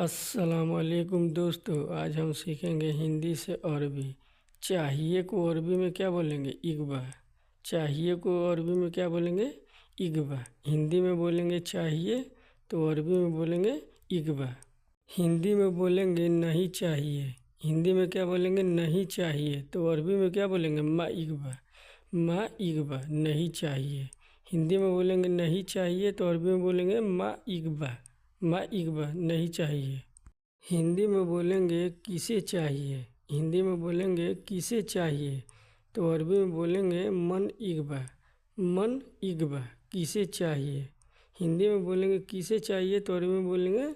अस्सलामुअलैकुम दोस्तों, आज हम सीखेंगे हिंदी से अरबी। चाहिए को अरबी में क्या बोलेंगे? इगबा। चाहिए को अरबी में क्या बोलेंगे? इगबा। हिंदी में बोलेंगे चाहिए तो अरबी में बोलेंगे इगबा। हिंदी में बोलेंगे नहीं चाहिए, हिंदी में क्या बोलेंगे? नहीं चाहिए तो अरबी में क्या बोलेंगे? मा इगबा। मा इगबा नहीं चाहिए। हिंदी में बोलेंगे नहीं चाहिए तो अरबी में बोलेंगे मा इगबा। मा इगबा नहीं चाहिए। हिंदी में बोलेंगे किसे चाहिए, हिंदी में बोलेंगे किसे चाहिए तो अरबी में बोलेंगे मन इगबा। मन इगबा किसे चाहिए। हिंदी में बोलेंगे किसे चाहिए तो अरबी में बोलेंगे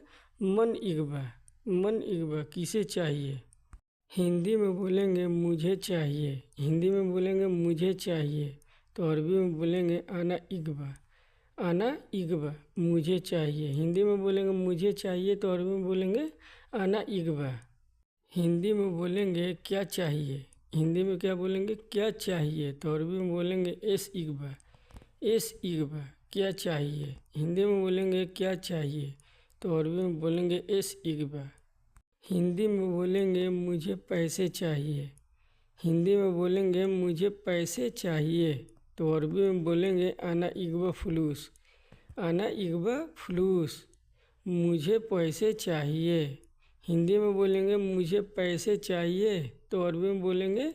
मन इगबा। मन इगबा किसे चाहिए। हिंदी में बोलेंगे मुझे चाहिए, हिंदी में बोलेंगे मुझे चाहिए तो अरबी में बोलेंगे आना इगबा। आना इगबा मुझे चाहिए। हिंदी में बोलेंगे मुझे चाहिए तो अरबी में बोलेंगे आना इगबा। हिंदी में बोलेंगे क्या चाहिए, हिंदी में क्या बोलेंगे? क्या चाहिए तो अरबी में बोलेंगे एस इगबा। एस इगबा क्या चाहिए। हिंदी में बोलेंगे क्या चाहिए तो अरबी में बोलेंगे एस इगबा। हिंदी में बोलेंगे मुझे पैसे चाहिए, हिंदी में बोलेंगे मुझे पैसे चाहिए तो अरबी में बोलेंगे आना इगबा फलूस। आना इगबा फलूस मुझे पैसे चाहिए। हिंदी में बोलेंगे मुझे पैसे चाहिए तो अरबी में बोलेंगे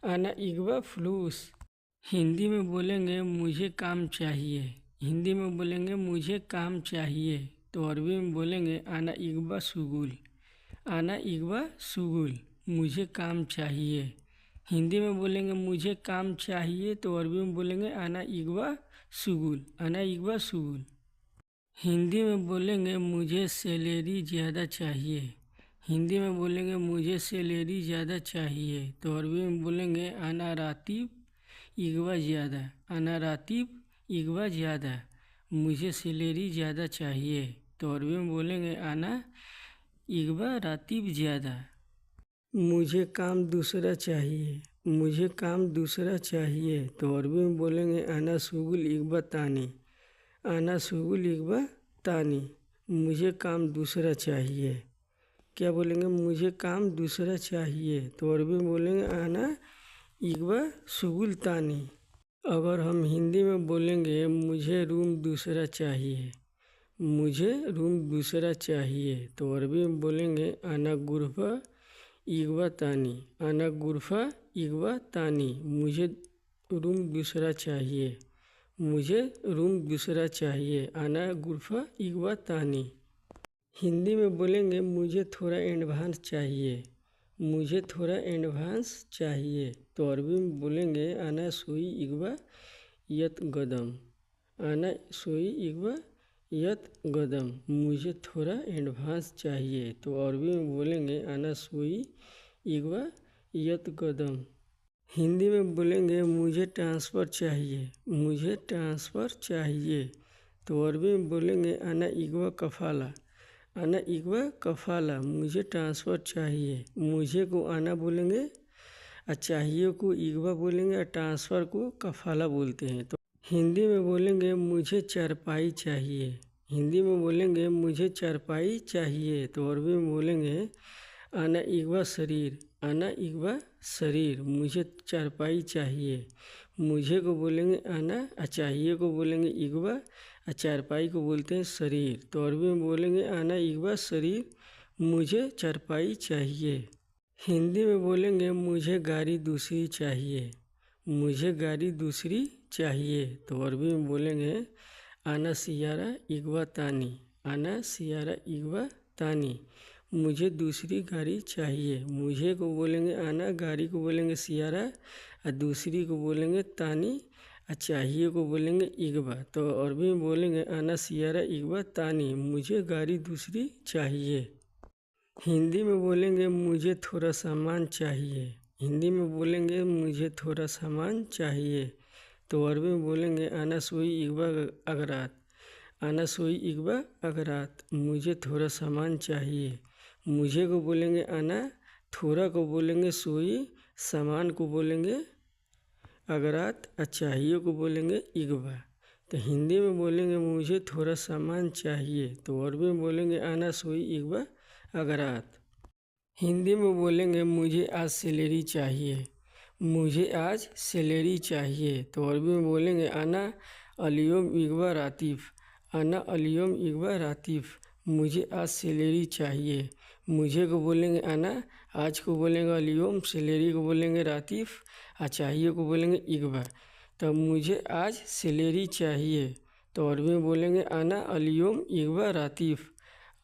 आना इगबा फलूस। हिंदी में बोलेंगे मुझे काम चाहिए, हिंदी में बोलेंगे मुझे काम चाहिए तो अरबी में बोलेंगे आना इगबा सुगुल। आना इगबा सुगुल मुझे काम चाहिए। हिंदी में बोलेंगे मुझे काम चाहिए तो अरबी में बोलेंगे आना इगबा सुगुल। आना इगबा सुगुल। हिंदी में बोलेंगे मुझे सैलरी ज़्यादा चाहिए, हिंदी में बोलेंगे मुझे सैलरी ज़्यादा चाहिए तो अरबी में बोलेंगे आना रातिब इगबा ज़्यादा। आना रातिब इगबा ज़्यादा मुझे सैलरी ज़्यादा चाहिए तो अरबी में बोलेंगे आना इगबा रातिब ज़्यादा। मुझे काम दूसरा चाहिए, मुझे काम दूसरा चाहिए तो अरबी में बोलेंगे आना सुगुल इगबा तानी। आना सुगुल इगबा तानी मुझे काम दूसरा चाहिए। क्या बोलेंगे? मुझे काम दूसरा चाहिए तो अरबी में बोलेंगे आना इगबा सुगुल तानी। अगर हम हिंदी में बोलेंगे मुझे रूम दूसरा चाहिए, मुझे रूम दूसरा चाहिए तो अरबी में बोलेंगे आना गुरफा इगबा तानी। आना गुरफा इगबा तानी मुझे रूम दूसरा चाहिए। मुझे रूम दूसरा चाहिए। आना गुरफा इगबा तानी। हिंदी में बोलेंगे मुझे थोड़ा एडवांस चाहिए, मुझे थोड़ा एडवांस चाहिए तो अरबी में बोलेंगे आना सोई इगबा यत गदम। आना सोई इगबा यत गदम मुझे थोड़ा एडवांस चाहिए तो अरबी में बोलेंगे आना सोई इगबा यत गदम। हिंदी में बोलेंगे मुझे ट्रांसफ़र चाहिए, मुझे ट्रांसफ़र चाहिए तो अरबी में बोलेंगे आना इगबा कफ़ाला। आना इगबा कफ़ाला मुझे ट्रांसफ़र चाहिए। मुझे को आना बोलेंगे और चाहिए को इगबा बोलेंगे और ट्रांसफ़र को कफ़ाला बोलते हैं। तो हिंदी में बोलेंगे मुझे चारपाई चाहिए, हिंदी में बोलेंगे मुझे चारपाई चाहिए तो अरबी में बोलेंगे आना इगबा शरीर। आना इगबा शरीर मुझे चारपाई चाहिए। मुझे को बोलेंगे आना और चाहिए को बोलेंगे इगबा और चारपाई को बोलते हैं शरीर तो अरबी में बोलेंगे आना इगबा शरीर मुझे चारपाई चाहिए। हिंदी में बोलेंगे मुझे गाड़ी दूसरी चाहिए, मुझे गाड़ी दूसरी चाहिए तो अरबी में बोलेंगे आना सियारा इगबा तानी। आना सियारा इगबा तानी मुझे दूसरी गाड़ी चाहिए। मुझे को बोलेंगे आना, गाड़ी को बोलेंगे सियारा और दूसरी को बोलेंगे तानी और चाहिए को बोलेंगे इगबा तो अरबी में बोलेंगे आना सियारा इगबा तानी मुझे गाड़ी दूसरी चाहिए। हिंदी में बोलेंगे मुझे थोड़ा सामान चाहिए, हिंदी में बोलेंगे मुझे थोड़ा सामान चाहिए तो अरबी में बोलेंगे आना सोई इगबा अगरात। आना सोई इगबा अगरात मुझे थोड़ा सामान चाहिए। मुझे को बोलेंगे आना, थोड़ा को बोलेंगे सोई, सामान को बोलेंगे अगरात और चाहिए को बोलेंगे इगबा। तो हिंदी में बोलेंगे मुझे थोड़ा सामान चाहिए तो अरबी में बोलेंगे आना सोई इगबा अगरात। हिंदी में बोलेंगे मुझे आज सैलरी चाहिए, मुझे आज सैलरी चाहिए। तो अरबी में बोलेंगे अना अलियोम इगबा रातिफ, अना अलियोम इगबा रातिफ, मुझे आज सैलरी चाहिए। मुझे को बोलेंगे अना, आज को बोलेंगे अलियोम, सैलरी को बोलेंगे रातिफ, और चाहिए को बोलेंगे इगबा। तो मुझे आज सैलरी चाहिए तो अरबी में बोलेंगे अना अलियोम इगबा रातिफ,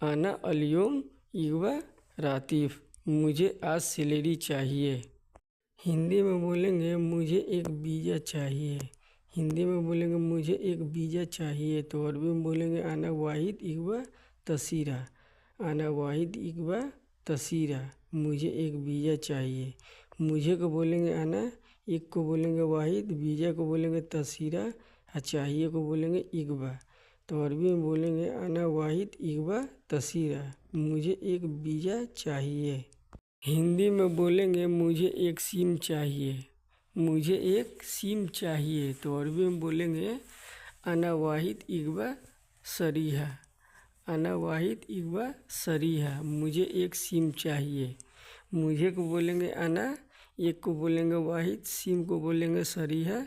अना अलियोम इगबा रातिफ, मुझे आज सैलरी चाहिए। हिंदी में बोलेंगे मुझे एक वीज़ा चाहिए, हिंदी में बोलेंगे मुझे एक वीज़ा चाहिए। तो अरबी में बोलेंगे अना वाहिद इगबा तसीरा, अना वाहिद इगबा तसीरा, मुझे एक वीज़ा चाहिए। मुझे को बोलेंगे अना, एक को बोलेंगे वाहिद, वीज़ा को बोलेंगे तसीरा, और चाहिए को बोलेंगे इगबा। तो अरबी में बोलेंगे अना वाहिद इगबा तसीरा, मुझे एक वीज़ा चाहिए। हिंदी में बोलेंगे मुझे एक सिम चाहिए, मुझे एक सिम चाहिए। तो अरबी में बोलेंगे अना वाहिद इगबा सरीहा, अना वाहिद इगबा सरीहा, मुझे एक सिम चाहिए। मुझे को बोलेंगे अना, एक को बोलेंगे वाहिद, सिम को बोलेंगे सरीहा,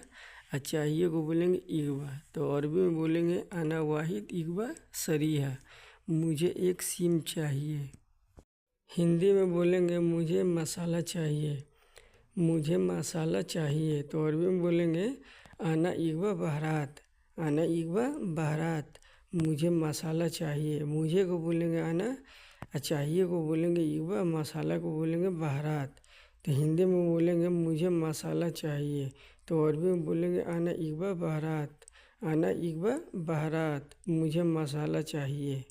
और चाहिए को बोलेंगे इगबा। तो अरबी में बोलेंगे अना वाहिद इगबा सरीहा, मुझे एक सिम चाहिए। हिंदी में बोलेंगे मुझे मसाला चाहिए, मुझे मसाला चाहिए। तो अरबी में बोलेंगे अना इगबा बहरात, अना इगबा बहरात, मुझे मसाला चाहिए। मुझे को बोलेंगे अना, और चाहिए को बोलेंगे इगबा, मसाला को बोलेंगे बहरात। तो हिंदी में बोलेंगे मुझे मसाला चाहिए तो अरबी में बोलेंगे अना इगबा बहरात, अना इगबा बहरात, मुझे मसाला चाहिए।